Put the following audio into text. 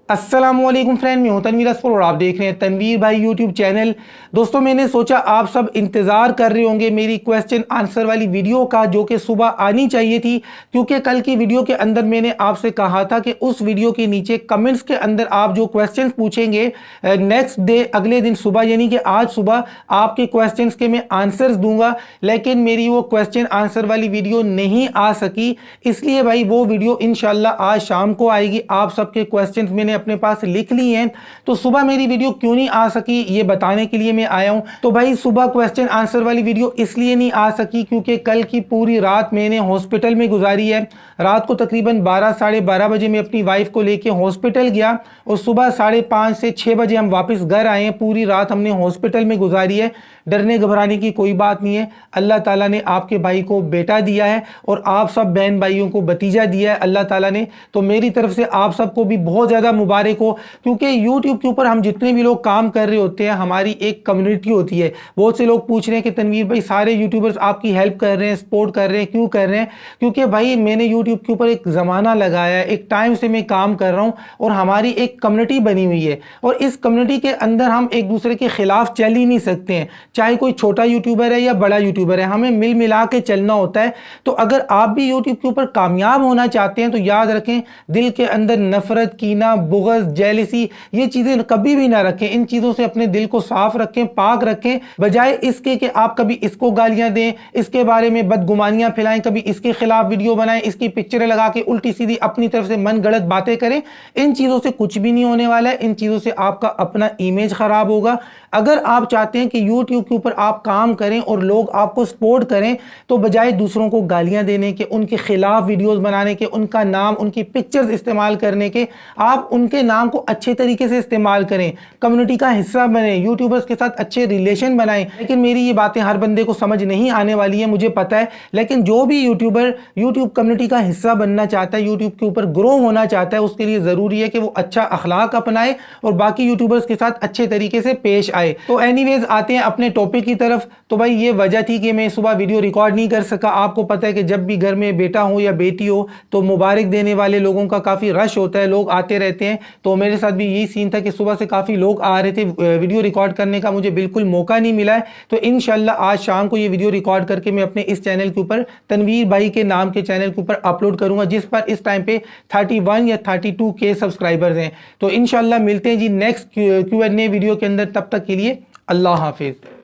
अस्सलामुअलैकुम फ्रेंड, मैं हूं तनवीर असफर और आप देख रहे हैं तनवीर भाई यूट्यूब चैनल। दोस्तों, मैंने सोचा आप सब इंतज़ार कर रहे होंगे मेरी क्वेश्चन आंसर वाली वीडियो का, जो कि सुबह आनी चाहिए थी, क्योंकि कल की वीडियो के अंदर मैंने आपसे कहा था कि उस वीडियो के नीचे कमेंट्स के अंदर आप जो क्वेश्चन पूछेंगे नेक्स्ट डे, अगले दिन सुबह, यानी कि आज सुबह आपके क्वेश्चन के मैं आंसर्स दूंगा। लेकिन मेरी वो क्वेश्चन आंसर वाली वीडियो नहीं आ सकी, इसलिए भाई वो वीडियो इंशाल्लाह आज शाम को आएगी। आप सबके क्वेश्चन मैंने अपने पास लिख ली हैं, तो सुबह मेरी वीडियो क्यों नहीं आ सकी ये बताने के लिए मैं आया हूं। तो भाई सुबह क्वेश्चन आंसर वाली वीडियो इसलिए नहीं आ सकी क्योंकि कल की पूरी रात मैंने हॉस्पिटल में गुजारी है। रात को तकरीबन 12 साढ़े 12 बजे मैं अपनी वाइफ को लेके हॉस्पिटल गया और सुबह 5:30 से 6 बजे हम वापस घर आए हैं। पूरी रात हमने हॉस्पिटल में गुजारी है। डरने घबराने की कोई बात नहीं है। अल्लाह ताला ने आपके भाई को बेटा दिया है और आप सब बहन भाइयों को भतीजा दिया है अल्लाह ताला ने। तो मेरी तरफ से आप सबको भी बहुत ज़्यादा मुबारक हो, क्योंकि यूट्यूब के ऊपर हम जितने भी लोग काम कर रहे होते हैं, हमारी एक कम्युनिटी होती है। बहुत से लोग पूछ रहे हैं कि तनवीर भाई सारे यूट्यूबर्स आपकी हेल्प कर रहे हैं, सपोर्ट कर रहे हैं, क्यों कर रहे हैं? क्योंकि भाई मैंने यूट्यूब के ऊपर एक ज़माना लगाया है, एक टाइम से मैं काम कर रहा हूँ और हमारी एक कम्युनिटी बनी हुई है और इस कम्युनिटी के अंदर हम एक दूसरे के खिलाफ चल ही नहीं सकते हैं। चाहे कोई छोटा यूट्यूबर है या बड़ा यूट्यूबर है, हमें मिल मिला के चलना होता है। तो अगर आप भी यूट्यूब के ऊपर कामयाब होना चाहते हैं तो याद रखें, दिल के अंदर नफरत, कीना, बुग़्ज़, जेलसी, ये चीज़ें कभी भी ना रखें। इन चीज़ों से अपने दिल को साफ रखें, पाक रखें, बजाय इसके कि आप कभी इसको गालियां दें, इसके बारे में बदगुमानियां फैलाएं, कभी इसके खिलाफ वीडियो बनाएं, इसकी पिक्चरें लगा के उल्टी सीधी अपनी तरफ से मन गलत बातें करें। इन चीज़ों से कुछ भी नहीं होने वाला है। इन चीज़ों से आपका अपना इमेज खराब होगा। अगर आप चाहते हैं कि यूट्यूब के ऊपर आप काम करें और लोग आपको सपोर्ट करें, तो बजाय दूसरों को गालियां देने के, उनके खिलाफ वीडियोस बनाने के, उनका नाम, उनकी पिक्चर्स इस्तेमाल करने के, आप उनके नाम को अच्छे तरीके से इस्तेमाल करें, कम्युनिटी का हिस्सा बने, यूट्यूबर्स के साथ अच्छे रिलेशन बनाएं। लेकिन मेरी ये बातें हर बंदे को समझ नहीं आने वाली है, मुझे पता है। लेकिन जो भी यूट्यूबर यूट्यूब कम्युनिटी का हिस्सा बनना चाहता है, यूट्यूब के ऊपर ग्रो होना चाहता है, उसके लिए ज़रूरी है कि वो अच्छा अखलाक अपनाए और बाकी यूट्यूबर्स के साथ अच्छे तरीके से पेश आए। तो एनीवेज आते हैं अपने टॉपिक की तरफ। तो भाई ये वजह थी कि मैं सुबह वीडियो रिकॉर्ड नहीं कर सका। आपको पता है कि जब भी घर में बेटा हो या बेटी हो तो मुबारक देने वाले लोगों का काफ़ी रश होता है, लोग आते रहते हैं। तो मेरे साथ भी यही सीन था कि सुबह से काफ़ी लोग आ रहे थे, वीडियो रिकॉर्ड करने का मुझे बिल्कुल मौका नहीं मिला है। तो इंशाल्लाह आज शाम को ये वीडियो रिकॉर्ड करके मैं अपने इस चैनल के ऊपर, तनवीर भाई के नाम के चैनल के ऊपर अपलोड करूंगा, जिस पर इस टाइम पे 31 या 32K सब्सक्राइबर्स हैं। तो इंशाल्लाह मिलते हैं जी नेक्स्ट Q&A वीडियो के अंदर। तब तक के लिए अल्लाह हाफिज़।